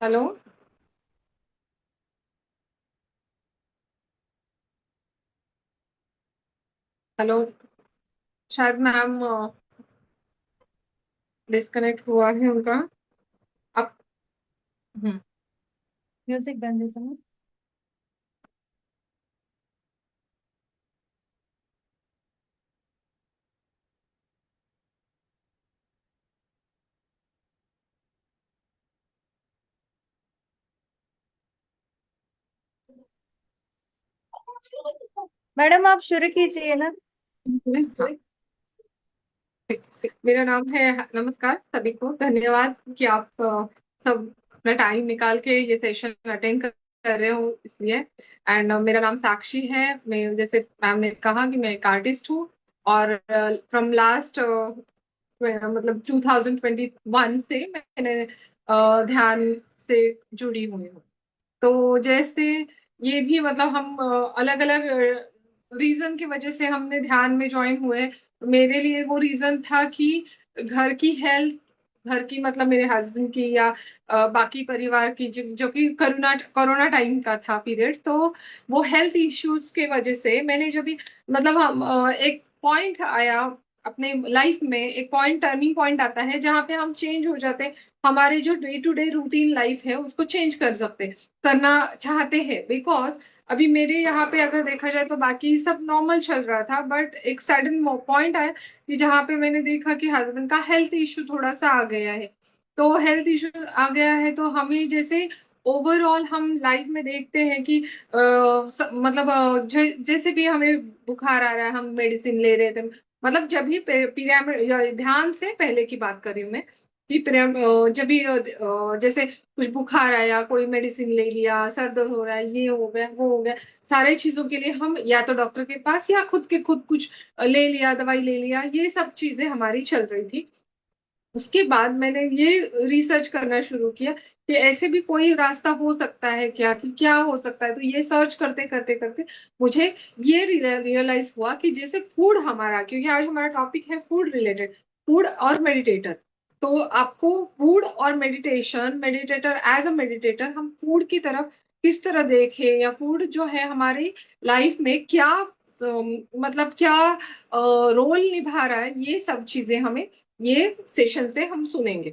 Hello. Hello. शायद ma'am disconnect हुआ है उनका। अब हम्म, म्यूजिक बंद है समझ। मैडम आप शुरू कीजिए ना। हाँ, मेरा नाम है। नमस्कार सभी को, धन्यवाद कि आप सब अपना टाइम निकाल के ये सेशन अटेंड कर रहे हो इसलिए। एंड मेरा नाम साक्षी है। मैं, जैसे मैम ने कहा, कि मैं एक आर्टिस्ट हूँ। और फ्रॉम लास्ट मतलब 2021 से मैंने ध्यान से जुड़ी हुई हूँ। तो जैसे ये भी मतलब हम अलग अलग रीजन की वजह से हमने ध्यान में ज्वाइन हुए। तो मेरे लिए वो रीजन था कि घर की हेल्थ, घर की मतलब मेरे हस्बैंड की या बाकी परिवार की, जो कि कोरोना कोरोना टाइम का था पीरियड। तो वो हेल्थ इश्यूज के वजह से मैंने जब भी मतलब हम एक पॉइंट आया अपने लाइफ में, एक पॉइंट, टर्निंग पॉइंट आता है जहाँ पे हम चेंज हो जाते हैं। हमारे जो day to day routine life है उसको चेंज कर सकते हैं, करना चाहते हैं। बिकॉज अभी मेरे यहाँ पे अगर देखा जाए तो बाकी सब नॉर्मल चल रहा था, बट एक सडन पॉइंट आया कि जहाँ पे मैंने देखा कि हस्बैंड का हेल्थ इशू थोड़ा सा आ गया है। तो हेल्थ इशू आ गया है तो हमें जैसे ओवरऑल हम लाइफ में देखते हैं कि मतलब जैसे भी हमें बुखार आ रहा है, हम मेडिसिन ले रहे थे। मतलब जब भी पिरामिड, ध्यान से पहले की बात कर रही हूँ मैं, कि जब भी जैसे कुछ बुखार आया, कोई मेडिसिन ले लिया, सर दर्द हो रहा है, ये हो गया वो हो गया, सारे चीजों के लिए हम या तो डॉक्टर के पास या खुद कुछ ले लिया, दवाई ले लिया, ये सब चीजें हमारी चल रही थी। उसके बाद मैंने ये रिसर्च करना शुरू किया कि ऐसे भी कोई रास्ता हो सकता है क्या, कि क्या हो सकता है। तो ये सर्च करते करते करते मुझे ये रियलाइज हुआ कि जैसे फूड हमारा, क्योंकि आज हमारा टॉपिक है फूड रिलेटेड, फूड और मेडिटेटर। तो आपको फूड और meditation, meditator as a meditator, हम फूड की तरफ किस तरह देखें, या फूड जो है हमारी लाइफ में क्या मतलब क्या रोल निभा रहा है, ये सब चीजें हमें ये सेशन से हम सुनेंगे।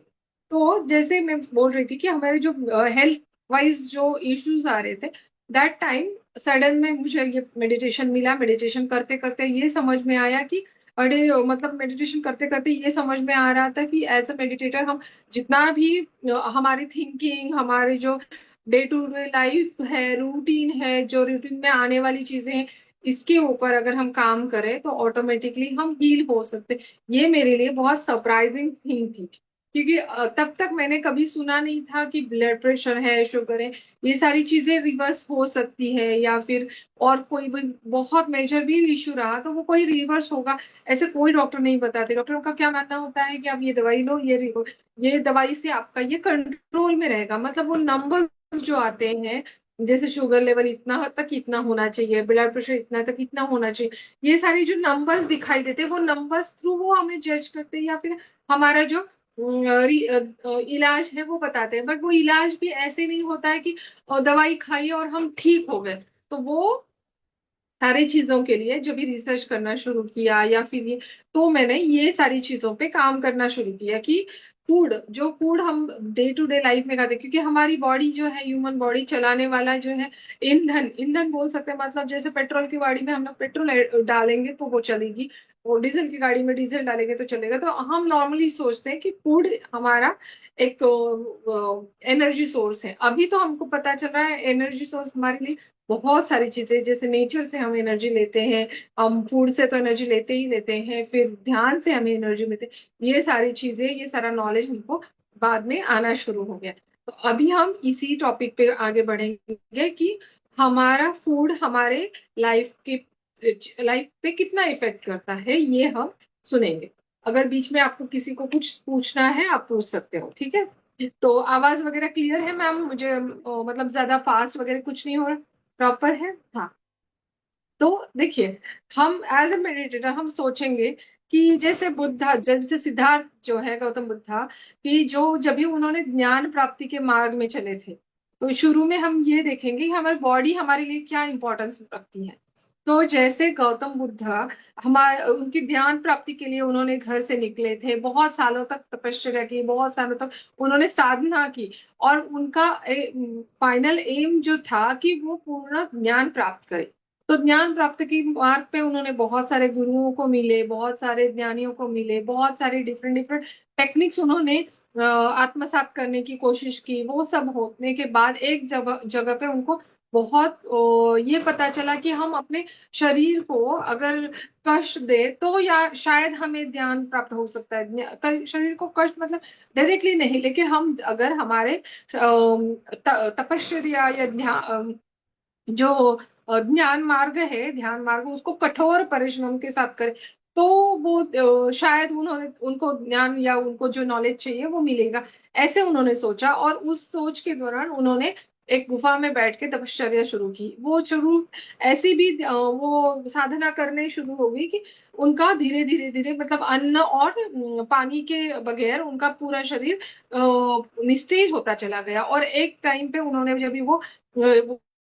तो जैसे मैं बोल रही थी कि हमारे जो हेल्थ वाइज जो इश्यूज आ रहे थे, दैट टाइम सडन में मुझे ये मेडिटेशन मिला। मेडिटेशन करते करते ये समझ में आया कि अरे मतलब मेडिटेशन करते करते ये समझ में आ रहा था कि एज अ मेडिटेटर हम जितना भी हमारी थिंकिंग, हमारे जो डे टू डे लाइफ है, रूटीन है, जो रूटीन में आने वाली चीजें हैं, इसके ऊपर अगर हम काम करें तो ऑटोमेटिकली हम हील हो सकते। ये मेरे लिए बहुत सरप्राइजिंग थिंग थी, क्योंकि तब तक मैंने कभी सुना नहीं था कि ब्लड प्रेशर है, शुगर है, ये सारी चीजें रिवर्स हो सकती है, या फिर और कोई भी बहुत मेजर भी इशू रहा तो वो कोई रिवर्स होगा, ऐसे कोई डॉक्टर नहीं बताते। डॉक्टरों का क्या मानना होता है कि आप ये दवाई लो, ये दवाई से आपका ये कंट्रोल में रहेगा। मतलब वो नंबर्स जो आते हैं, जैसे शुगर लेवल इतना तक इतना होना चाहिए, ब्लड प्रेशर इतना तक इतना होना चाहिए, ये सारी जो नंबर्स दिखाई देते हैं, वो नंबर्स थ्रू वो हमें जज करते हैं, या फिर हमारा जो इलाज है वो बताते हैं। बट वो इलाज भी ऐसे नहीं होता है कि दवाई खाइए और हम ठीक हो गए। तो वो सारी चीजों के लिए जब भी रिसर्च करना शुरू किया, या फिर ये, तो मैंने ये सारी चीजों पे काम करना शुरू किया कि फूड हम डे टू डे लाइफ में खाते हैं, क्योंकि हमारी बॉडी जो है, ह्यूमन बॉडी चलाने वाला जो है ईंधन, ईंधन बोल सकते हैं। मतलब जैसे पेट्रोल की गाड़ी में हम लोग पेट्रोल डालेंगे तो वो चलेगी, वो डीजल की गाड़ी में डीजल डालेंगे तो चलेगा। तो हम नॉर्मली सोचते हैं कि फूड हमारा एक एनर्जी सोर्स है। अभी तो हमको पता चल रहा है एनर्जी सोर्स हमारे लिए बहुत सारी चीजें, जैसे नेचर से हम एनर्जी लेते हैं, हम फूड से तो एनर्जी लेते ही लेते हैं, फिर ध्यान से हमें एनर्जी मिलती है। ये सारी चीजें, ये सारा नॉलेज हमको बाद में आना शुरू हो गया। तो अभी हम इसी टॉपिक पे आगे बढ़ेंगे कि हमारा फूड हमारे लाइफ पे कितना इफेक्ट करता है, ये हम सुनेंगे। अगर बीच में आपको किसी को कुछ पूछना है, आप पूछ सकते हो, ठीक है। तो आवाज वगैरह क्लियर है मैम? मुझे मतलब ज्यादा फास्ट वगैरह कुछ नहीं हो रहा, प्रॉपर है? हाँ। तो देखिए, हम एज ए मेडिटेटर हम सोचेंगे कि जैसे बुद्धा, जैसे सिद्धार्थ जो है गौतम बुद्धा, कि जो जब भी उन्होंने ज्ञान प्राप्ति के मार्ग में चले थे, तो शुरू में हम ये देखेंगे कि हमारी बॉडी हमारे लिए क्या इंपॉर्टेंस रखती है। तो जैसे गौतम बुद्धा, हमारे उनकी ज्ञान प्राप्ति के लिए उन्होंने घर से निकले थे, बहुत सालों तक तपस्या की, बहुत सालों तक उन्होंने साधना की, और उनका फाइनल एम जो था कि वो पूर्ण ज्ञान प्राप्त करे। तो ज्ञान प्राप्त की मार्ग पे उन्होंने बहुत सारे गुरुओं को मिले, बहुत सारे ज्ञानियों को मिले, बहुत सारे डिफरेंट डिफरेंट टेक्निक्स उन्होंने आत्मसात करने की कोशिश की। वो सब होने के बाद एक जगह जगह पे उनको बहुत ये पता चला कि हम अपने शरीर को अगर कष्ट दे तो या शायद हमें ध्यान प्राप्त हो सकता है। शरीर को कष्ट मतलब डायरेक्टली नहीं, लेकिन हम अगर हमारे तपश्चर्या या जो ज्ञान मार्ग है, ध्यान मार्ग, उसको कठोर परिश्रम के साथ करें, तो वो शायद उन्होंने उनको ज्ञान या उनको जो नॉलेज चाहिए वो मिलेगा। ऐसे उन्होंने सोचा, और उस सोच के दौरान उन्होंने एक गुफा में बैठ के तपश्चर्या शुरू की। वो शुरू ऐसी भी वो साधना करने शुरू हो गई कि उनका धीरे धीरे धीरे मतलब अन्न और पानी के बगैर उनका पूरा शरीर निस्तेज होता चला गया। और एक टाइम पे उन्होंने जब भी वो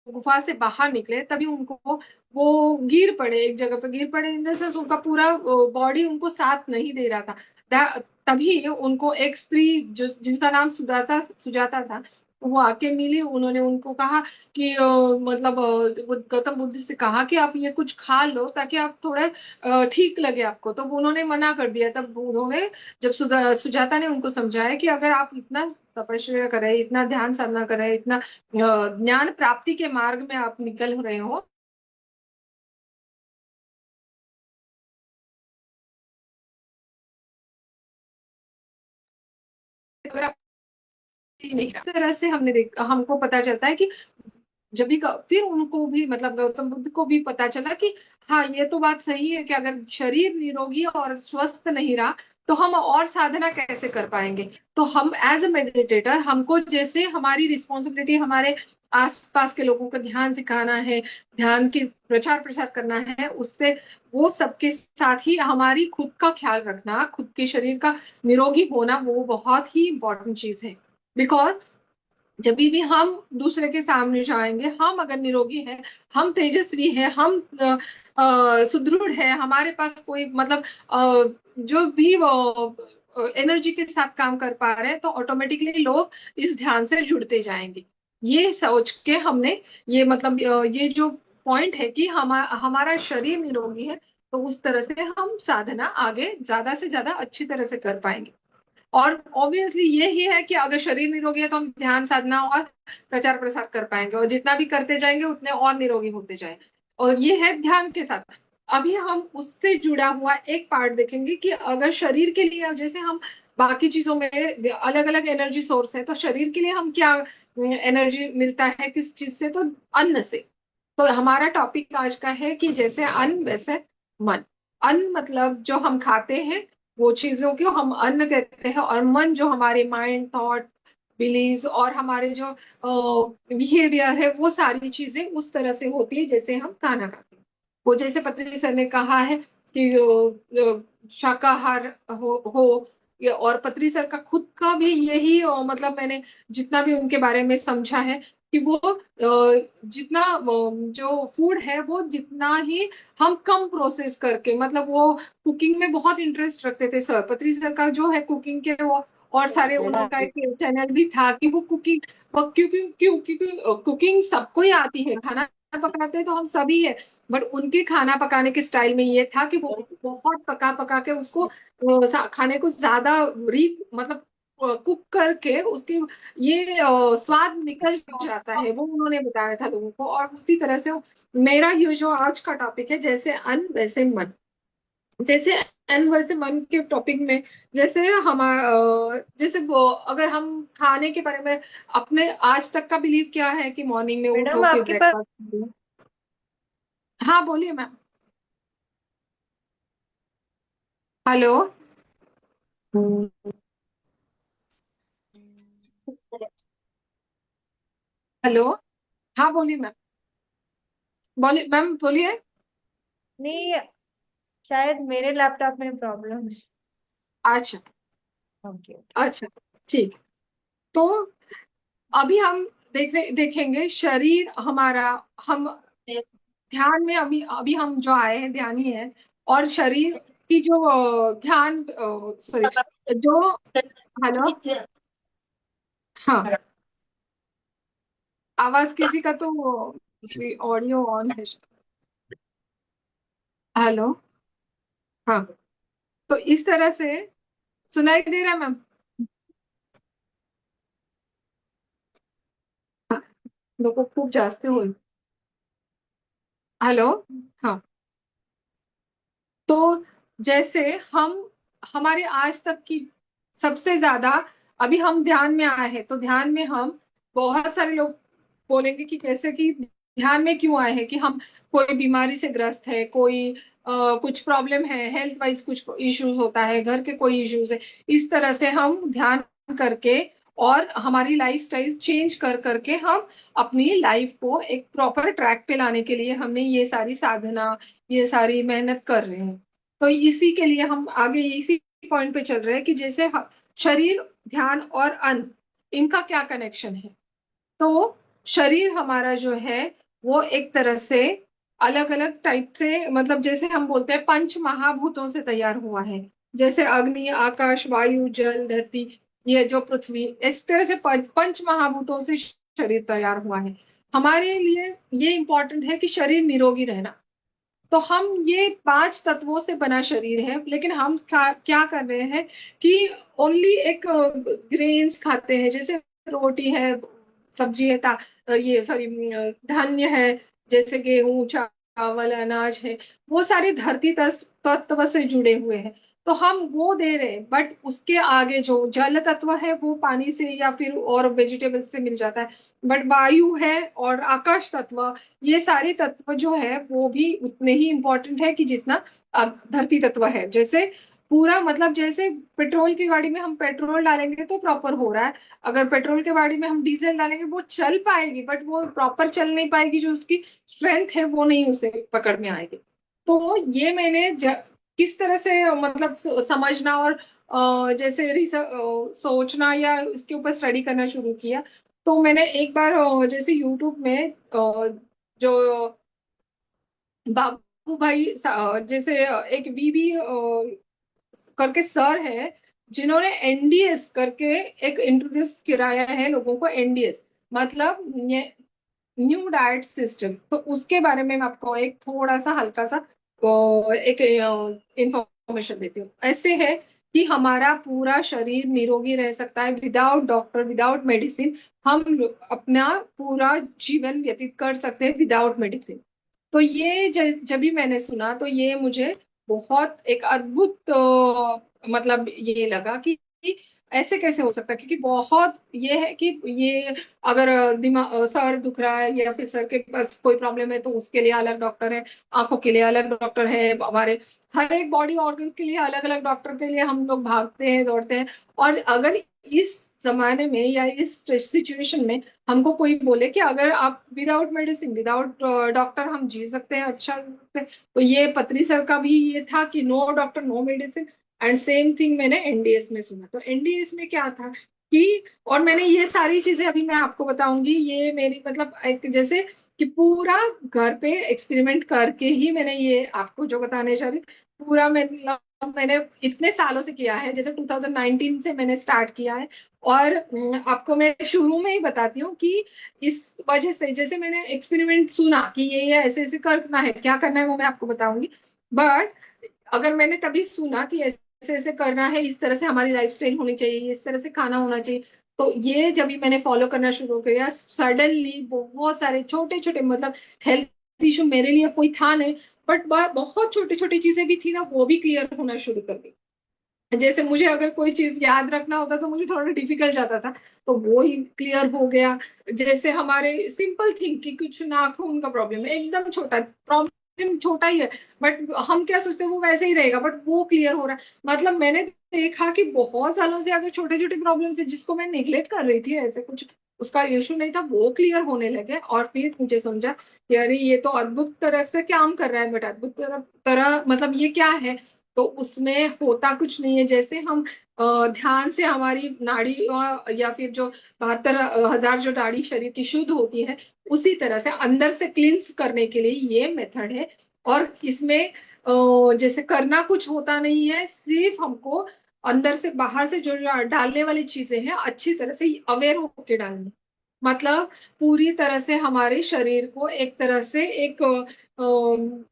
गुफा से बाहर निकले, तभी उनको वो गिर पड़े, एक जगह पे गिर पड़े, इन द सेंस उनका पूरा बॉडी उनको साथ नहीं दे रहा था। तभी उनको एक स्त्री जो जिनका नाम सुजाता सुजाता था, वो आके मिली। उन्होंने उनको कहा कि मतलब गौतम बुद्ध से कहा कि आप ये कुछ खा लो ताकि आप थोड़ा ठीक लगे आपको। तो उन्होंने मना कर दिया। तब उन्होंने, जब सुजाता ने उनको समझाया कि अगर आप इतना तपस्या करें, इतना ध्यान साधना करें, इतना ज्ञान प्राप्ति के मार्ग में आप निकल रहे हो, अगर आप नहीं, इस तरह से हमने हमको पता चलता है कि जब भी फिर उनको भी मतलब गौतम बुद्ध को भी पता चला कि हाँ, ये तो बात सही है कि अगर शरीर निरोगी और स्वस्थ नहीं रहा तो हम और साधना कैसे कर पाएंगे। तो हम एज अ मेडिटेटर, हमको जैसे हमारी रिस्पॉन्सिबिलिटी हमारे आसपास के लोगों को ध्यान सिखाना है, ध्यान की प्रचार प्रसार करना है, उससे वो सबके साथ ही हमारी खुद का ख्याल रखना, खुद के शरीर का निरोगी होना, वो बहुत ही इंपॉर्टेंट चीज है। बिकॉज जब भी हम दूसरे के सामने जाएंगे, हम अगर निरोगी हैं, हम तेजस्वी हैं, हम सुदृढ़ है, हमारे पास कोई मतलब जो भी एनर्जी के साथ काम कर पा रहे हैं, तो ऑटोमेटिकली लोग इस ध्यान से जुड़ते जाएंगे। ये सोच के हमने ये मतलब ये जो पॉइंट है कि हमारा शरीर निरोगी है, तो उस तरह से हम साधना आगे ज्यादा से ज्यादा अच्छी तरह से कर पाएंगे। और ऑब्वियसली ये ही है कि अगर शरीर निरोगी है तो हम ध्यान साधना और प्रचार प्रसार कर पाएंगे, और जितना भी करते जाएंगे उतने और निरोगी होते जाएंगे। और ये है ध्यान के साथ। अभी हम उससे जुड़ा हुआ एक पार्ट देखेंगे कि अगर शरीर के लिए, जैसे हम बाकी चीजों में अलग अलग एनर्जी सोर्स है, तो शरीर के लिए हम क्या एनर्जी मिलता है किस चीज से, तो अन्न से। तो हमारा टॉपिक आज का है कि जैसे अन्न वैसे मन। अन्न मतलब जो हम खाते हैं, वो चीजों को हम अन्न कहते हैं, और मन जो हमारे माइंड, थॉट, बिलीव्स और हमारे जो बिहेवियर है, वो सारी चीजें उस तरह से होती है जैसे हम खाना खाते हैं। वो जैसे पतंजलि सर ने कहा है कि शाकाहार हो और पतंजलि सर का खुद का भी यही मतलब मैंने जितना भी उनके बारे में समझा है कि वो जितना जो फूड है वो जितना ही हम कम प्रोसेस करके, मतलब वो कुकिंग में बहुत इंटरेस्ट रखते थे सर। पत्री सर का जो है कुकिंग के वो और सारे उनका एक चैनल भी था कि वो कुकिंग, क्योंकि क्योंकि कुकिंग सबको ही आती है, खाना पकाते तो हम सभी है। बट उनके खाना पकाने के स्टाइल में ये था कि वो बहुत पका पका के उसको खाने को ज्यादा री मतलब कुक करके उसके ये स्वाद निकल जाता है, वो उन्होंने बताया था लोगों को। और उसी तरह से मेरा ये जो आज का टॉपिक है, जैसे अन्न वैसे मन। जैसे अन्न वैसे मन के टॉपिक में, जैसे हमारा जैसे वो अगर हम खाने के बारे में अपने आज तक का बिलीव क्या है कि मॉर्निंग में मैडम उठो फिर आपके पास। ब्रेकफास्ट। हाँ बोलिए मैम। हेलो। हेलो। हाँ बोलिए मैम। बोलिए मैम, बोलिए। नहीं, शायद मेरे लैपटॉप में प्रॉब्लम है। अच्छा। Okay okay. अच्छा, ठीक। तो अभी हम देखेंगे शरीर हमारा। हम ध्यान में अभी अभी हम जो आए हैं ध्यानी है। और शरीर की जो ध्यान, सॉरी, जो, हेलो, हाँ, आवाज किसी का तो ऑडियो ऑन है। हेलो, हाँ। तो इस तरह से सुनाई दे रहा है मैम? लोगों खूप जास्त होईल। हेलो, हाँ। तो जैसे हम, हमारे आज तक की सबसे ज्यादा, अभी हम ध्यान में आए हैं तो ध्यान में हम, बहुत सारे लोग बोलेंगे कि कैसे कि ध्यान में क्यों आए हैं, कि हम कोई बीमारी से ग्रस्त है, कोई कुछ प्रॉब्लम है, हेल्थ वाइज कुछ इश्यूज होता है, घर के कोई इश्यूज है। इस तरह से हम ध्यान करके और हमारी लाइफ स्टाइल चेंज कर करके हम अपनी लाइफ को एक प्रॉपर ट्रैक पे लाने के लिए हमने ये सारी साधना, ये सारी मेहनत कर रहे हैं। तो इसी के लिए हम आगे इसी पॉइंट पे चल रहे हैं कि जैसे शरीर, ध्यान और अन्न, इनका क्या कनेक्शन है। तो शरीर हमारा जो है वो एक तरह से अलग अलग टाइप से, मतलब जैसे हम बोलते हैं पंच महाभूतों से तैयार हुआ है। जैसे अग्नि, आकाश, वायु, जल, धरती, ये जो पृथ्वी, इस तरह से पंच महाभूतों से शरीर तैयार हुआ है। हमारे लिए ये इंपॉर्टेंट है कि शरीर निरोगी रहना। तो हम ये पांच तत्वों से बना शरीर है, लेकिन हम क्या कर रहे हैं कि ओनली एक ग्रेन्स खाते हैं, जैसे रोटी है, सब्जी है, ये सॉरी, धान्य है, जैसे गेहूं, चावल, अनाज है। वो सारे धरती तत्व से जुड़े हुए हैं। तो हम वो दे रहे हैं, बट उसके आगे जो जल तत्व है वो पानी से या फिर और वेजिटेबल से मिल जाता है। बट वायु है और आकाश तत्व, ये सारे तत्व जो है वो भी उतने ही इंपॉर्टेंट है कि जितना धरती तत्व है। जैसे पूरा, मतलब जैसे पेट्रोल की गाड़ी में हम पेट्रोल डालेंगे तो प्रॉपर हो रहा है, अगर पेट्रोल के गाड़ी में हम डीजल डालेंगे वो चल पाएगी, बट वो प्रॉपर चल नहीं पाएगी, जो उसकी स्ट्रेंथ है वो नहीं उसे पकड़ में आएगी। तो ये मैंने किस तरह से मतलब समझना और जैसे सोचना या इसके ऊपर स्टडी करना शुरू किया। तो मैंने एक बार जैसे यूट्यूब में जो बाबू भाई जैसे एक वीबी करके सर है, जिन्होंने एनडीएस करके एक इंट्रोड्यूस कराया है लोगों को। एनडीएस मतलब न्यू डाइट सिस्टम। तो उसके बारे में मैं आपको एक थोड़ा सा हल्का सा एक इंफॉर्मेशन देती हूँ। ऐसे है कि हमारा पूरा शरीर निरोगी रह सकता है विदाउट डॉक्टर, विदाउट मेडिसिन। हम अपना पूरा जीवन व्यतीत कर सकते हैं विदाउट मेडिसिन। तो ये जब भी मैंने सुना तो ये मुझे बहुत एक अद्भुत मतलब ये लगा कि ऐसे कैसे हो सकता है, क्योंकि बहुत ये है कि ये अगर दिमाग, सर दुख रहा है या फिर सर के पास कोई प्रॉब्लम है तो उसके लिए अलग डॉक्टर है, आंखों के लिए अलग डॉक्टर है, हमारे हर एक बॉडी ऑर्गन के लिए अलग अलग डॉक्टर के लिए हम लोग भागते हैं, दौड़ते हैं। और अगर इस जमाने में या इस सिचुएशन में हमको कोई बोले कि अगर आप विदाउट मेडिसिन, विदाउट डॉक्टर हम जी सकते हैं, अच्छा सकते हैं, तो ये पत्री सर का भी ये था कि no doctor no medicine. And same thing मैंने एनडीएस में सुना। तो एनडीएस में क्या था कि, और मैंने ये सारी चीजें अभी मैं आपको बताऊंगी, ये मेरी मतलब एक जैसे कि पूरा घर पे एक्सपेरिमेंट करके ही मैंने ये आपको जो बताने जा रही पूरा मैंने इतने सालों से किया है, जैसे 2019 से मैंने स्टार्ट किया है। और आपको मैं शुरू में ही बताती हूँ कि इस वजह से जैसे मैंने एक्सपेरिमेंट सुना कि ये ऐसे ऐसे करना है, क्या करना है वो मैं आपको बताऊंगी। बट अगर मैंने तभी सुना कि ऐसे ऐसे करना है, इस तरह से हमारी लाइफस्टाइल होनी चाहिए, इस तरह से खाना होना चाहिए, तो ये जब भी मैंने फॉलो करना शुरू किया, सडनली बहुत सारे छोटे छोटे, मतलब हेल्थ इशू मेरे लिए कोई था नहीं, बट बहुत छोटी छोटी चीजें भी थी ना, वो भी क्लियर होना शुरू कर दी। जैसे मुझे अगर कोई चीज याद रखना होता तो मुझे थोड़ा डिफिकल्ट जाता था, तो वो ही क्लियर हो गया। जैसे हमारे सिंपल थिंग कि कुछ नाखून का प्रॉब्लम है, एकदम छोटा प्रॉब्लम, छोटा ही है, बट हम क्या सोचते हैं वो वैसे ही रहेगा, बट वो क्लियर हो रहा है। मतलब मैंने देखा कि बहुत सालों से अगर छोटे छोटे प्रॉब्लम है जिसको मैं निग्लेक्ट कर रही थी, ऐसे कुछ उसका इशू नहीं था, वो क्लियर होने लगे। और फिर मुझे समझा कि अरे ये तो अद्भुत तरह से काम कर रहा है, बट अद्भुत तरह मतलब ये क्या है। तो उसमें होता कुछ नहीं है। जैसे हम ध्यान से हमारी नाड़ी या फिर जो 72,000 जो नाड़ी शरीर की शुद्ध होती है, उसी तरह से अंदर से क्लींस करने के लिए ये मेथड है। और इसमें जैसे करना कुछ होता नहीं है, सिर्फ हमको अंदर से बाहर से जो जो डालने वाली चीजें हैं अच्छी तरह से अवेयर होके डालनी। मतलब पूरी तरह से हमारे शरीर को एक तरह से एक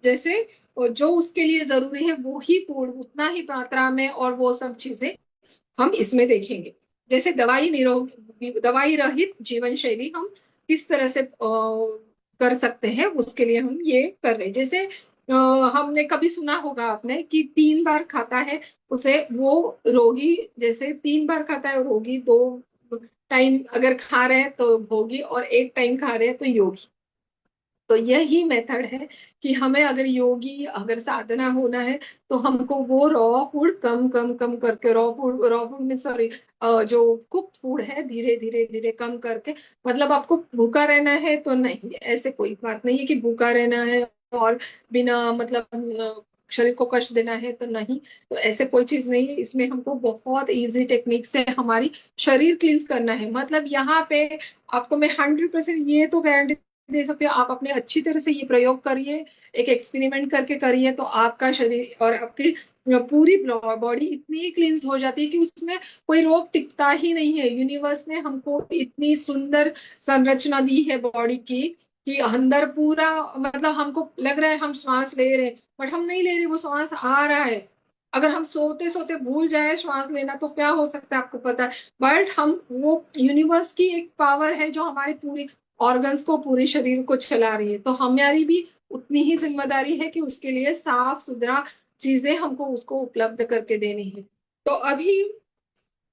जैसे जो उसके लिए जरूरी है वो ही पूर्ण उतना ही मात्रा में, और वो सब चीजें हम इसमें देखेंगे। जैसे दवाई रहित जीवन शैली हम किस तरह से कर सकते हैं, उसके लिए हम ये कर रहे हैं। जैसे हमने कभी सुना होगा आपने कि 3 बार खाता है उसे वो रोगी, जैसे 3 बार खाता है रोगी, 2 टाइम अगर खा रहे हैं तो भोगी, और 1 टाइम खा रहे हैं तो योगी। तो यही मेथड है कि हमें अगर योगी अगर साधना होना है, तो हमको वो रॉ फूड कम कम कम करके, रॉ फूड में सॉरी, जो कुक फूड है धीरे धीरे धीरे कम करके। मतलब आपको भूखा रहना है तो नहीं, ऐसे कोई बात नहीं है कि भूखा रहना है और बिना मतलब शरीर को कष्ट देना है तो नहीं। तो ऐसे कोई चीज नहीं है इसमें। हमको बहुत इजी टेक्निक से हमारी शरीर क्लींस करना है। मतलब यहाँ पे आपको मैं 100% ये तो गारंटी दे सकते हो, आप अपने अच्छी तरह से ये प्रयोग करिए, एक एक्सपेरिमेंट करके करिए, तो आपका शरीर और आपकी पूरी बॉडी इतनी क्लींस हो जाती है कि उसमें कोई रोग टिकता ही नहीं है। यूनिवर्स ने हमको इतनी सुंदर संरचना दी है बॉडी की कि अंदर पूरा मतलब हमको लग रहा है हम श्वास ले रहे हैं, बट हम नहीं ले रहे, वो श्वास आ रहा है। अगर हम सोते सोते भूल जाए श्वास लेना तो क्या हो सकता है आपको पता है। बट हम वो यूनिवर्स की एक पावर है जो हमारी पूरी ऑर्गन्स को, पूरे शरीर को चला रही है। तो हमारी भी उतनी ही जिम्मेदारी है कि उसके लिए साफ सुथरा चीजें हमको उसको उपलब्ध करके देनी है। तो अभी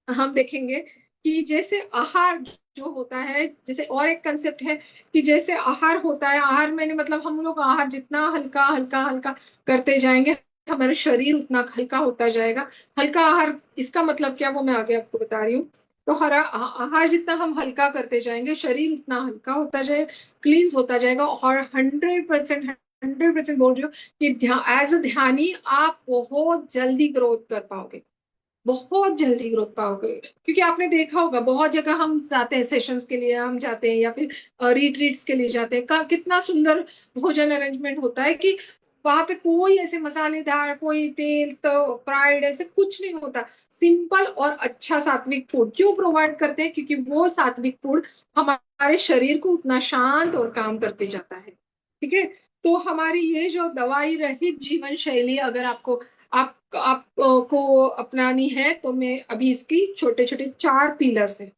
हम देखेंगे कि जैसे आहार जो होता है, जैसे और एक कंसेप्ट है कि जैसे आहार होता है, आहार मैंने मतलब हम लोग आहार जितना हल्का हल्का हल्का करते जाएंगे, हमारा शरीर उतना हल्का होता जाएगा। हल्का आहार इसका मतलब क्या, वो मैं आगे आपको बता रही हूँ। तो हरा आहार जितना हम हल्का करते जाएंगे, शरीर उतना हल्का होता जाएगा, क्लींस होता जाएगा। और 100% बोल रही हूँ कि एज अ ध्यानी आप बहुत जल्दी ग्रोथ कर पाओगे, बहुत जल्दी ग्रोथ पाओगे। क्योंकि आपने देखा होगा बहुत जगह हम जाते हैं, सेशंस के लिए हम जाते हैं या फिर रिट्रीट्स के लिए जाते हैं, कितना सुंदर भोजन अरेंजमेंट होता है कि वहां पे कोई ऐसे मसालेदार, कोई तेल तो फ्राइड ऐसे कुछ नहीं होता। सिंपल और अच्छा सात्विक फूड क्यों प्रोवाइड करते हैं, क्योंकि वो सात्विक फूड हमारे शरीर को उतना शांत और काम करते जाता है। ठीक है। तो हमारी ये जो दवाई रहित जीवन शैली अगर आप को अपनानी है, तो मैं अभी इसकी छोटे छोटे 4 पिलर्स हैं।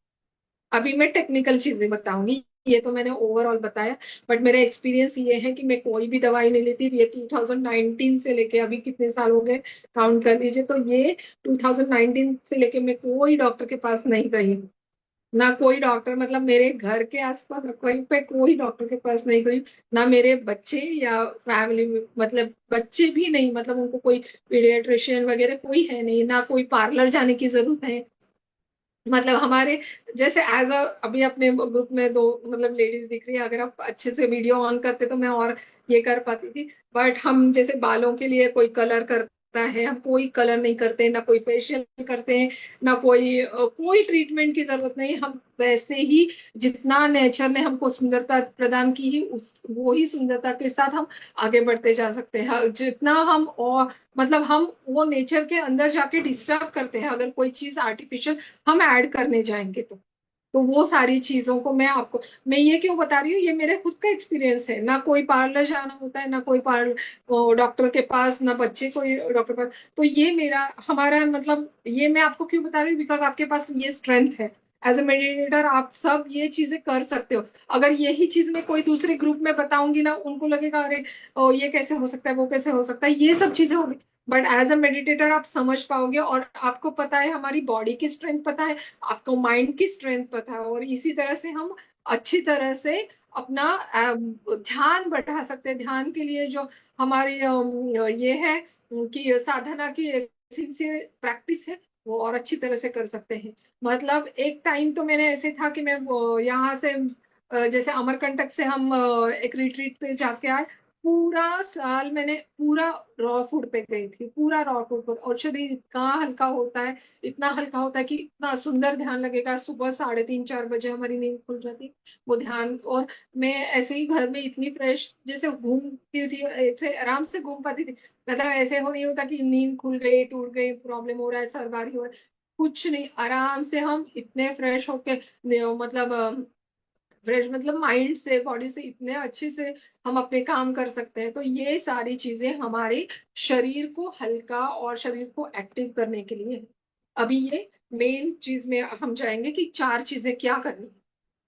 अभी मैं टेक्निकल चीजें बताऊंगी, ये तो मैंने ओवरऑल बताया। बट मेरा एक्सपीरियंस ये है कि मैं कोई भी दवाई नहीं लेती। ये 2019 से लेके अभी कितने साल हो गए काउंट कर लीजिए, तो ये 2019 से लेके मैं कोई डॉक्टर के पास नहीं गई हूँ। ना कोई डॉक्टर, मतलब मेरे घर के आसपास कहीं पे कोई डॉक्टर के पास नहीं गई। ना मेरे बच्चे या फैमिली में, मतलब बच्चे भी नहीं, मतलब उनको कोई पीडियाट्रिशियन वगैरह कोई है नहीं, ना कोई पार्लर जाने की जरूरत है। मतलब हमारे जैसे एज अ अभी अपने ग्रुप में 2 मतलब लेडीज दिख रही है, अगर आप अच्छे से वीडियो ऑन करते तो मैं और ये कर पाती थी। बट हम जैसे बालों के लिए कोई कलर करता है, हम कोई कलर नहीं करते, ना कोई फेशियल करते हैं, ना कोई ट्रीटमेंट की जरूरत नहीं। हम वैसे ही जितना नेचर ने हमको सुंदरता प्रदान की है, उस वो ही सुंदरता के साथ हम आगे बढ़ते जा सकते हैं। जितना हम और मतलब हम वो नेचर के अंदर जाके डिस्टर्ब करते हैं, अगर कोई चीज आर्टिफिशियल हम ऐड करने जाएंगे तो वो सारी चीजों को मैं ये क्यों बता रही हूँ, ये मेरे खुद का एक्सपीरियंस है। ना कोई पार्लर जाना होता है, ना कोई पार्लर डॉक्टर के पास, ना बच्चे कोई डॉक्टर के पास। तो ये मेरा हमारा मतलब ये मैं आपको क्यों बता रही हूँ, बिकॉज आपके पास ये स्ट्रेंथ है। एज ए मेडिटेटर आप सब ये चीजें कर सकते हो। अगर यही चीज मैं कोई दूसरे ग्रुप में बताऊंगी ना, उनको लगेगा अरे ये कैसे हो सकता है, वो कैसे हो सकता है, ये सब चीजें होगी। बट एज अ मेडिटेटर आप समझ पाओगे, और आपको पता है हमारी बॉडी की स्ट्रेंथ पता है, आपको माइंड की स्ट्रेंथ पता है, और इसी तरह से हम अच्छी तरह से अपना ध्यान बढ़ा सकते हैं। ध्यान के लिए जो हमारी ये है कि साधना की सिंसियर प्रैक्टिस है, वो और अच्छी तरह से कर सकते हैं। मतलब एक टाइम तो मैंने ऐसे था कि मैं यहाँ से जैसे अमरकंटक से हम एक रिट्रीट पे जाके आए। पूरा साल मैंने पूरा रॉ फूड पे गई थी, पूरा रॉ फूड पर, और शरीर इतना हल्का होता है, इतना हल्का होता है कि इतना सुंदर ध्यान लगेगा। सुबह 3:30 4 बजे हमारी नींद खुल जाती, वो ध्यान। और मैं ऐसे ही घर में इतनी फ्रेश जैसे घूमती थी, ऐसे आराम से घूम पाती थी। मतलब ऐसे हो नहीं होता कि नींद खुल गई, टूट गई, प्रॉब्लम हो रहा है, सर भारी हो रहा है, कुछ नहीं। आराम से हम इतने फ्रेश होके मतलब फ्रेश मतलब माइंड से, बॉडी से इतने अच्छे से हम अपने काम कर सकते हैं। तो ये सारी चीजें हमारे शरीर को हल्का और शरीर को एक्टिव करने के लिए है। अभी ये मेन चीज में हम जाएंगे कि 4 चीजें क्या करनी है।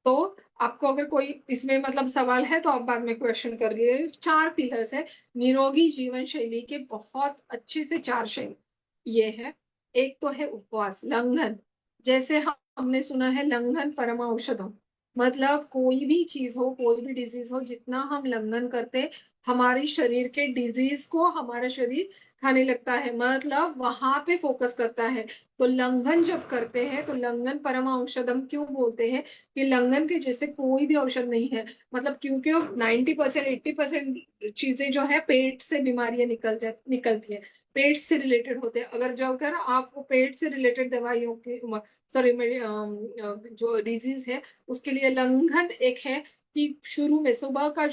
तो आपको अगर कोई इसमें मतलब सवाल है तो आप बाद में क्वेश्चन कर लिए। 4 पिलर्स है निरोगी जीवन शैली के, बहुत अच्छे से 4 शैली ये है। एक तो है उपवास, लंघन। जैसे हमने सुना है लंघन परम औषधम। मतलब कोई भी चीज हो, कोई भी डिजीज हो, जितना हम लंघन करते हमारी शरीर के डिजीज को हमारा शरीर खाने लगता है, मतलब वहां पे फोकस करता है। तो लंघन जब करते हैं तो लंघन परम औषधम क्यों बोलते हैं? कि लंघन के जैसे कोई भी औषध नहीं है। मतलब क्योंकि 90% 80% चीजें जो है पेट से बीमारियां निकलती है, पेट से रिलेटेड होते हैं। अगर जो अगर आपको पेट से रिलेटेड दवाइयों की, सॉरी मेरी जो डिजीज है, उसके लिए लंघन एक है कि शुरू में सुबह का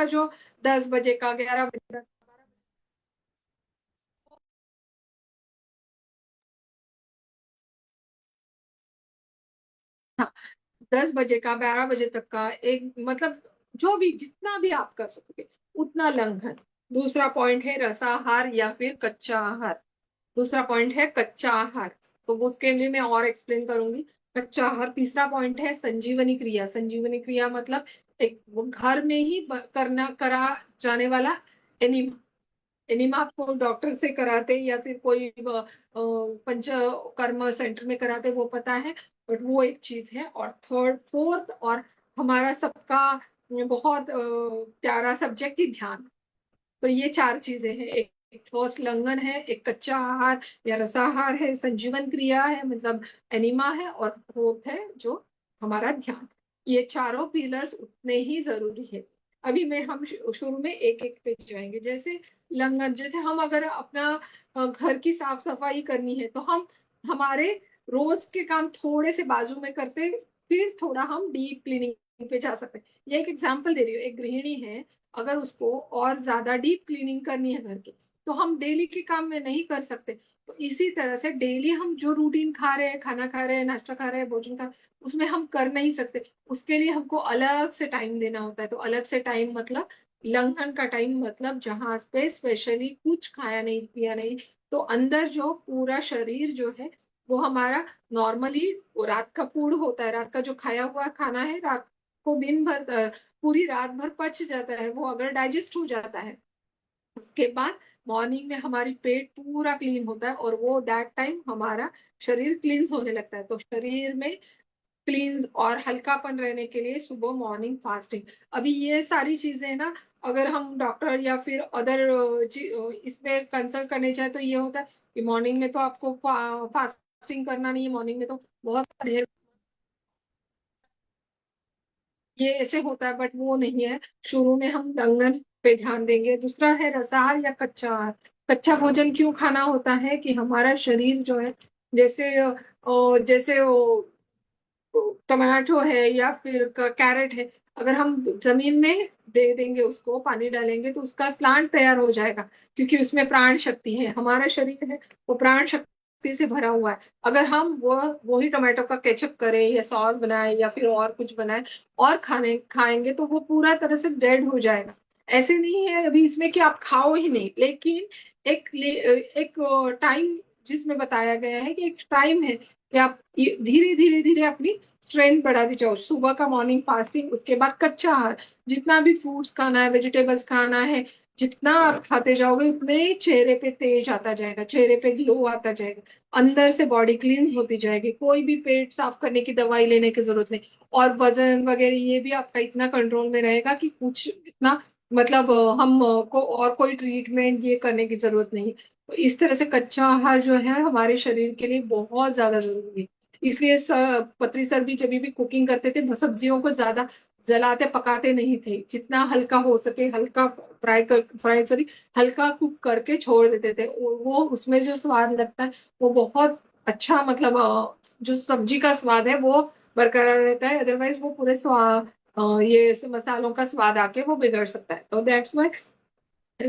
जो 10 बजे का 11 बजे का हाँ, 10 बजे का 12 बजे तक का एक मतलब जो भी जितना भी आप कर सकोगे उतना लंघन। दूसरा पॉइंट है रसाहार या फिर कच्चा आहार। दूसरा पॉइंट है कच्चा आहार, तो वो उसके लिए मैं और एक्सप्लेन करूंगी। कच्चा आहार। तीसरा पॉइंट है संजीवनी क्रिया। संजीवनी क्रिया मतलब एक वो घर में ही करना करा जाने वाला एनिमा। एनिमा आपको डॉक्टर से कराते या फिर कोई पंचकर्म सेंटर में कराते वो पता है, बट वो एक चीज है। और थर्ड फोर्थ और हमारा सबका बहुत प्यारा सब्जेक्ट ही ध्यान। तो ये 4 चीजें हैं। एक ठोस लंघन है, एक कच्चा आहार या रसाहार है, संजीवन क्रिया है मतलब एनिमा है, और फोर्थ है जो हमारा ध्यान। ये चारों पिलर्स उतने ही जरूरी है। अभी मैं हम शुरू में एक एक पे जाएंगे। जैसे लंघन, जैसे हम अगर अपना घर की साफ सफाई करनी है तो हम हमारे रोज के काम थोड़े से बाजू में करते, फिर थोड़ा हम डीप क्लीनिंग पे जा सकते हैं। ये एक एग्जांपल दे रही हूँ। एक गृहिणी है, अगर उसको और ज्यादा डीप क्लीनिंग करनी है घर की, तो हम डेली के काम में नहीं कर सकते। तो इसी तरह से डेली हम जो रूटीन खा रहे हैं, खाना खा रहे हैं, नाश्ता खा रहे हैं, भोजन खा रहे हैं, उसमें हम कर नहीं सकते। उसके लिए हमको अलग से टाइम देना होता है। तो अलग से टाइम मतलब लंघन का टाइम, मतलब जहां पे स्पेशली कुछ खाया नहीं पिया नहीं, तो अंदर जो पूरा शरीर जो है वो हमारा नॉर्मली रात का फूड होता है, रात का जो खाया हुआ खाना है, रात को दिन भर पूरी रात भर पच जाता है, वो अगर डाइजेस्ट हो जाता है, उसके बाद मॉर्निंग में हमारी पेट पूरा क्लीन होता है, और वो दैट टाइम हमारा शरीर क्लींस होने लगता है। तो शरीर में क्लींस और हल्कापन रहने के लिए सुबह मॉर्निंग फास्टिंग। अभी ये सारी चीजें ना, अगर हम डॉक्टर या फिर अदर इसमें कंसल्ट करने जाए तो ये होता है कि मॉर्निंग में तो आपको फास्टिंग करना नहीं है, मॉर्निंग में तो बहुत ढेर ये ऐसे होता है, बट वो नहीं है। शुरू में हम लंघन पे ध्यान देंगे। दूसरा है रसाहार या कच्चा आहार। कच्चा भोजन क्यों खाना होता है? कि हमारा शरीर जो है, जैसे जैसे टमाटो है या फिर कैरेट है, अगर हम जमीन में दे देंगे, उसको पानी डालेंगे तो उसका प्लांट तैयार हो जाएगा, क्योंकि उसमें प्राण शक्ति है। हमारा शरीर है वो प्राण शक्ति से भरा हुआ है। अगर हम वही टमाटो का केचप करें या सॉस बनाए या फिर और कुछ बनाए और खाने खाएंगे तो वो पूरा तरह से डेड हो जाएगा। ऐसे नहीं है अभी इसमें कि आप खाओ ही नहीं, लेकिन एक टाइम जिसमें बताया गया है कि एक टाइम है कि आप धीरे धीरे धीरे अपनी स्ट्रेंथ बढ़ाती जाओ। सुबह का मॉर्निंग फास्टिंग, उसके बाद कच्चा आहार। जितना भी फ्रूट्स खाना है, वेजिटेबल्स खाना है, जितना आप खाते जाओगे उतने ही चेहरे पे तेज आता जाएगा, चेहरे पे ग्लो आता जाएगा, अंदर से बॉडी क्लीन होती जाएगी। कोई भी पेट साफ करने की दवाई लेने की जरूरत नहीं। और वजन वगैरह ये भी आपका इतना कंट्रोल में रहेगा कि कुछ इतना मतलब हम को और कोई ट्रीटमेंट ये करने की जरूरत नहीं। तो इस तरह से कच्चा आहार जो है हमारे शरीर के लिए बहुत ज्यादा जरूरी है। इसलिए पत्री सर भी जब भी कुकिंग करते थे सब्जियों को ज्यादा जलाते पकाते नहीं थे, जितना हल्का हो सके हल्का फ्राई सॉरी हल्का कुक करके छोड़ देते थे। वो उसमें जो स्वाद लगता है वो बहुत अच्छा, मतलब जो सब्जी का स्वाद है वो बरकरार रहता है। अदरवाइज वो पूरे स्वाद ये मसालों का स्वाद आके वो बिगड़ सकता है। तो दैट्स वाई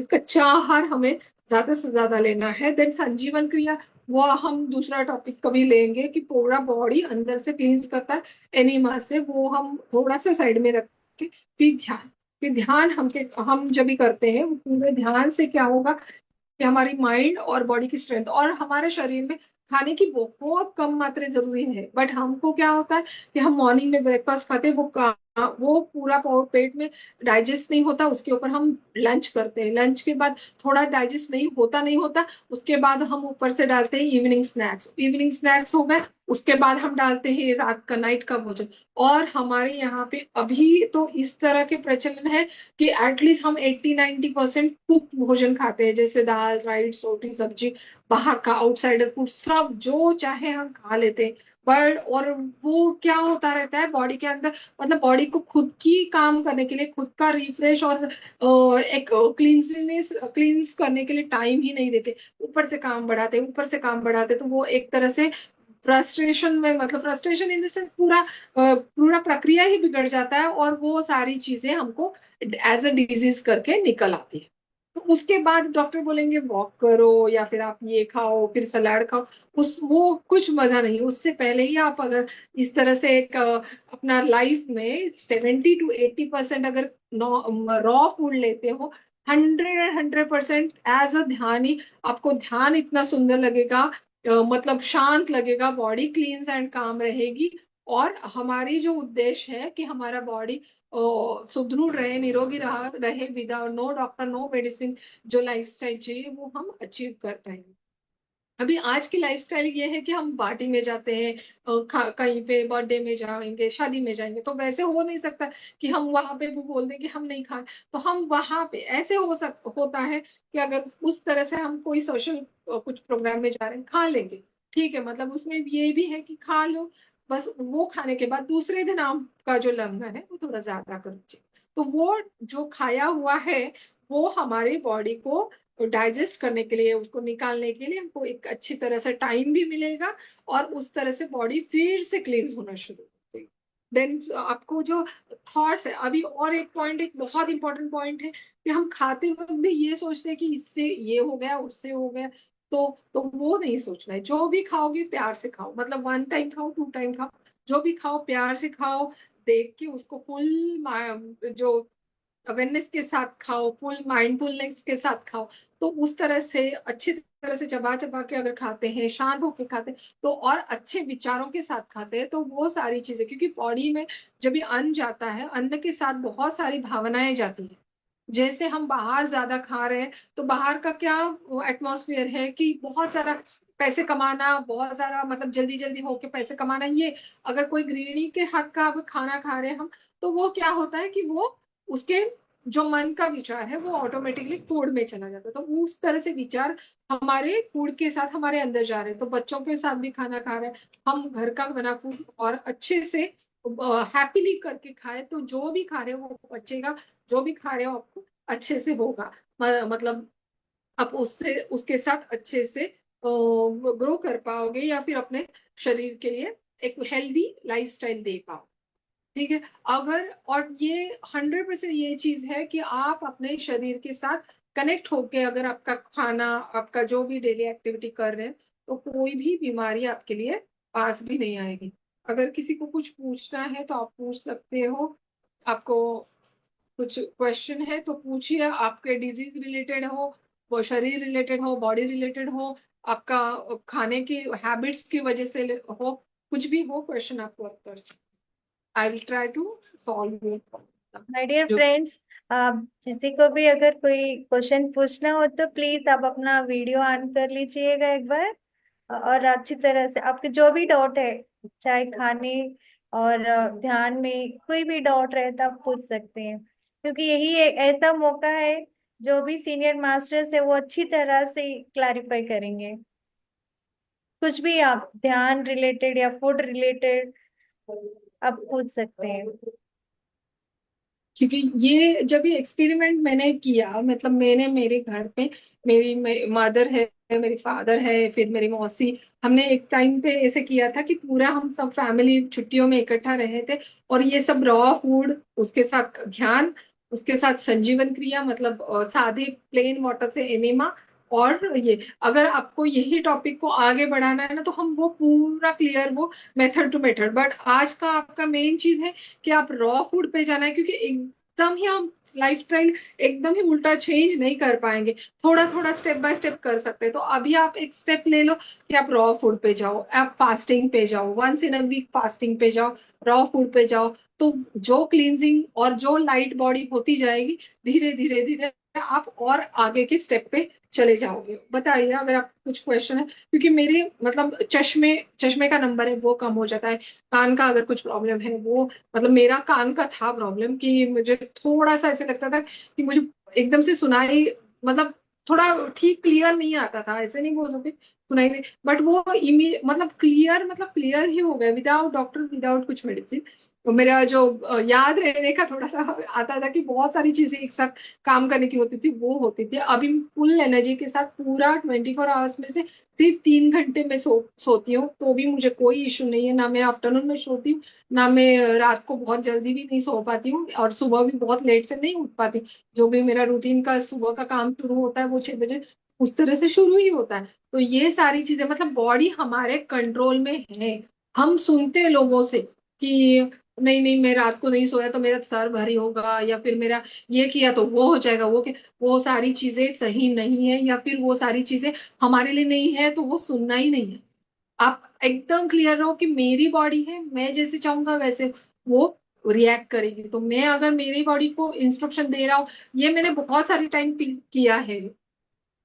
कच्चा आहार हमें ज्यादा से ज्यादा लेना है। देन संजीवन क्रिया, वो हम दूसरा टॉपिक कभी लेंगे कि पूरा बॉडी अंदर से क्लींस करता है एनिमा से, वो हम थोड़ा सा साइड में रख के फिर ध्यान हम जब भी करते हैं वो पूरे ध्यान से क्या होगा कि हमारी माइंड और बॉडी की स्ट्रेंथ और हमारे शरीर में खाने की बहुत कम मात्रा जरूरी है। बट हमको क्या होता है कि हम मॉर्निंग में ब्रेकफास्ट खाते हैं, वो पूरा पेट में डाइजेस्ट नहीं होता, उसके ऊपर हम लंच करते हैं, लंच के बाद थोड़ा डाइजेस्ट नहीं होता, उसके बाद हम ऊपर से डालते हैं इवनिंग स्नैक्स हो गए, उसके बाद हम डालते हैं रात का नाइट का भोजन। और हमारे यहाँ पे अभी तो इस तरह के प्रचलन है कि एटलीस्ट हम 80-90% कुक भोजन खाते हैं, जैसे दाल राइस रोटी सब्जी, बाहर का आउटसाइडर फूड सब जो चाहे हम खा लेते हैं। पर और वो क्या होता रहता है बॉडी के अंदर, मतलब बॉडी को खुद की काम करने के लिए खुद का रिफ्रेश और एक क्लींस करने के लिए टाइम ही नहीं देते। ऊपर से काम बढ़ाते तो वो एक तरह से फ्रस्ट्रेशन में, मतलब फ्रस्ट्रेशन इन द सेंस पूरा प्रक्रिया ही बिगड़ जाता है और वो सारी चीजें हमको एज अ डिजीज करके निकल आती है। तो उसके बाद डॉक्टर बोलेंगे वॉक करो या फिर आप ये खाओ फिर सलाद खाओ, उस वो कुछ मजा नहीं। उससे पहले ही आप अगर इस तरह से एक अपना लाइफ में 70-80% अगर रॉ फूड लेते हो, 100% एज अ ध्यान ही, आपको ध्यान इतना सुंदर लगेगा, मतलब शांत लगेगा, बॉडी क्लींस एंड काम रहेगी। और हमारी जो उद्देश्य है कि हमारा बॉडी सुदृढ़ रहे निरोगी रहे without no doctor no medicine, जो लाइफस्टाइल चाहिए वो हम अचीव कर पाएंगे। अभी आज की लाइफस्टाइल ये है कि हम पार्टी में जाते हैं, कहीं पे बर्थडे में जाएंगे शादी में जाएंगे, तो वैसे हो नहीं सकता कि हम वहां पे भी बोल दें कि हम नहीं खाए। तो हम वहां पे ऐसे होता है कि अगर उस तरह से हम कोई सोशल कुछ प्रोग्राम में जा रहे हैं खा लेंगे, ठीक है, मतलब उसमें ये भी है कि खा लो, बस वो खाने के बाद दूसरे दिन आपका जो लंगर है वो थोड़ा ज्यादा कर लीजिए। तो वो जो खाया हुआ है वो हमारी बॉडी को डाइजेस्ट करने के लिए, उसको निकालने के लिए हमको एक अच्छी तरह से टाइम भी मिलेगा और उस तरह से बॉडी फिर से क्लींस होना शुरू हो गई। देन आपको जो थॉट्स है अभी, और एक पॉइंट, एक बहुत इंपॉर्टेंट पॉइंट है कि हम खाते वक्त भी ये सोचते हैं कि इससे ये हो गया उससे हो गया। तो वो नहीं सोचना है, जो भी खाओगे प्यार से खाओ, मतलब 1 टाइम खाओ 2 टाइम खाओ, जो भी खाओ प्यार से खाओ, देख के उसको फुल जो अवेयरनेस के साथ खाओ, फुल माइंडफुलनेस के साथ खाओ। तो उस तरह से अच्छी तरह से चबा चबा के अगर खाते हैं शांत होके खाते हैं तो और अच्छे विचारों के साथ खाते हैं तो वो सारी चीजें, क्योंकि बॉडी में जब भी अन्न जाता है अन्न के साथ बहुत सारी भावनाएं जाती हैं। जैसे हम बाहर ज्यादा खा रहे हैं तो बाहर का क्या एटमॉस्फेयर है कि बहुत सारा पैसे कमाना, बहुत सारा मतलब जल्दी जल्दी होके पैसे कमाना, ये अगर कोई गृहिणी के हाथ का अब खाना खा रहे हैं हम, तो वो क्या होता है कि वो उसके जो मन का विचार है वो ऑटोमेटिकली फूड में चला जाता है। तो उस तरह से विचार हमारे फूड के साथ हमारे अंदर जा रहे हैं। तो बच्चों के साथ भी खाना खा रहे हैं हम घर का बना फूड और अच्छे से हैप्पीली करके खाए तो जो भी खा रहे हो वो बचेगा, जो भी खा रहे हो आपको अच्छे से होगा। मतलब आप उससे उसके साथ अच्छे से ग्रो कर पाओगे या फिर अपने शरीर के लिए एक हेल्दी लाइफस्टाइल दे पाओ। ठीक है। अगर और ये 100% ये चीज है कि आप अपने शरीर के साथ कनेक्ट होके अगर आपका खाना, आपका जो भी डेली एक्टिविटी कर रहे हैं, तो कोई भी बीमारी आपके लिए पास भी नहीं आएगी। अगर किसी को कुछ पूछना है तो आप पूछ सकते हो। आपको कुछ क्वेश्चन है तो पूछिए, आपके डिजीज रिलेटेड हो, वो शरीर रिलेटेड हो, बॉडी रिलेटेड हो, आपका खाने की हैबिट्स की वजह से हो, कुछ भी हो क्वेश्चन आपको आप कर सकते। I will try to solve your problem. My dear जो फ्रेंड्स, आप किसी को भी अगर कोई क्वेश्चन पूछना हो तो प्लीज आप अपना वीडियो ऑन कर लीजिएगा एक बार, और अच्छी तरह से आपके जो भी डाउट है, चाहे खाने और ध्यान में कोई भी डाउट रहे तो आप पूछ सकते हैं। क्योंकि यही एक ऐसा मौका है जो भी सीनियर मास्टर्स है वो अच्छी तरह से क्लैरिफाई करेंगे। कुछ भी आप ध्यान रिलेटेड या फूड रिलेटेड आप पूछ सकते हैं। क्योंकि ये जब ये एक्सपेरिमेंट मैंने किया, मतलब मैंने मेरे घर पे, मेरी मदर है, मेरी फादर है, फिर मेरी मौसी, हमने एक टाइम पे ऐसे किया था कि पूरा हम सब फैमिली छुट्टियों में इकट्ठा रहे थे। और ये सब रॉ फूड, उसके साथ ध्यान, उसके साथ संजीवन क्रिया, मतलब सादे प्लेन वाटर से एनिमा। और ये, अगर आपको यही टॉपिक को आगे बढ़ाना है ना, तो हम वो पूरा क्लियर, वो मेथड टू मेथड। बट आज का आपका मेन चीज है कि आप रॉ फूड पे जाना है, क्योंकि एकदम ही हम लाइफ स्टाइल एकदम ही उल्टा चेंज नहीं कर पाएंगे। थोड़ा थोड़ा स्टेप बाय स्टेप कर सकते हैं। तो अभी आप एक स्टेप ले लो कि आप रॉ फूड पे जाओ, आप फास्टिंग पे जाओ, once in a week fasting पे जाओ, रॉ फूड पे जाओ। तो जो क्लींजिंग और जो लाइट बॉडी होती जाएगी, धीरे धीरे धीरे आप और आगे के स्टेप पे चले जाओगे। बताइए अगर आप कुछ क्वेश्चन है, क्योंकि मेरे मतलब चश्मे चश्मे का नंबर है वो कम हो जाता है। कान का अगर कुछ प्रॉब्लम है वो, मतलब मेरा कान का था प्रॉब्लम कि मुझे थोड़ा सा ऐसे लगता था कि मुझे एकदम से सुनाई, मतलब थोड़ा ठीक क्लियर नहीं आता था, ऐसे नहीं बोल सकते सुनाई नहीं, बट वो मतलब क्लियर, मतलब क्लियर ही हो गया विदाउट डॉक्टर, विदाउट कुछ मेडिसिन। तो मेरा जो याद रहने का थोड़ा सा आता था कि बहुत सारी चीजें एक साथ काम करने की होती थी, वो होती थी। अभी फुल एनर्जी के साथ पूरा 24 आवर्स में से सिर्फ 3 घंटे में सोती हूँ, तो भी मुझे कोई इशू नहीं है। ना मैं आफ्टरनून में सोती हूँ, ना मैं रात को बहुत जल्दी भी नहीं सो पाती हूँ, और सुबह भी बहुत लेट से नहीं उठ पाती। जो भी मेरा रूटीन का सुबह का काम शुरू होता है वो 6 बजे उस तरह से शुरू ही होता है। तो ये सारी चीजें, मतलब बॉडी हमारे कंट्रोल में है। हम सुनते हैं लोगों से कि नहीं नहीं, मैं रात को नहीं सोया तो मेरा सर भारी होगा, या फिर मेरा ये किया तो वो हो जाएगा, वो सारी चीजें सही नहीं है, या फिर वो सारी चीजें हमारे लिए नहीं है, तो वो सुनना ही नहीं है। आप एकदम क्लियर रहो कि मेरी बॉडी है, मैं जैसे चाहूंगा वैसे वो रिएक्ट करेगी। तो मैं अगर मेरी बॉडी को इंस्ट्रक्शन दे रहा हूँ, ये मैंने बहुत सारी टाइम किया है।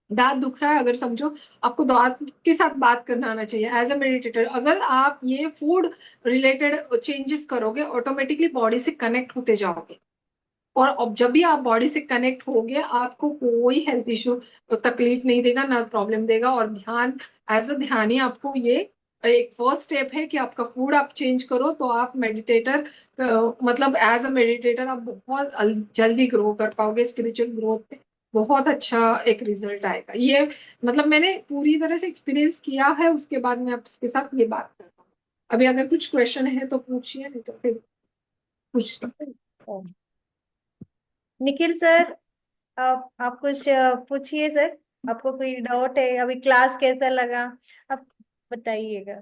दांत दुख रहा है, अगर समझो आपको दांत के साथ बात करना आना चाहिए एज अ मेडिटेटर। अगर आप ये फूड रिलेटेड चेंजेस करोगे, ऑटोमेटिकली बॉडी से कनेक्ट होते जाओगे। और अब जब भी आप बॉडी से कनेक्ट होगे, आपको कोई हेल्थ इश्यू तकलीफ नहीं देगा, ना प्रॉब्लम देगा। और ध्यान, एज अ ध्यानी, आपको ये एक फर्स्ट स्टेप है कि आपका फूड आप चेंज करो, तो आप मेडिटेटर, मतलब एज अ मेडिटेटर आप बहुत जल्दी ग्रो कर पाओगे स्पिरिचुअल ग्रोथ पे। बहुत अच्छा एक रिजल्ट आएगा ये, मतलब मैंने पूरी तरह से एक्सपीरियंस किया है। उसके बाद मैं आपके साथ ये बात करता हूँ। अभी अगर कुछ क्वेश्चन है तो पूछिए, नहीं तो फिर पूछ सकते हैं। निखिल सर, आप कुछ पूछिए सर। आपको कोई डाउट है? अभी क्लास कैसा लगा आप बताइएगा।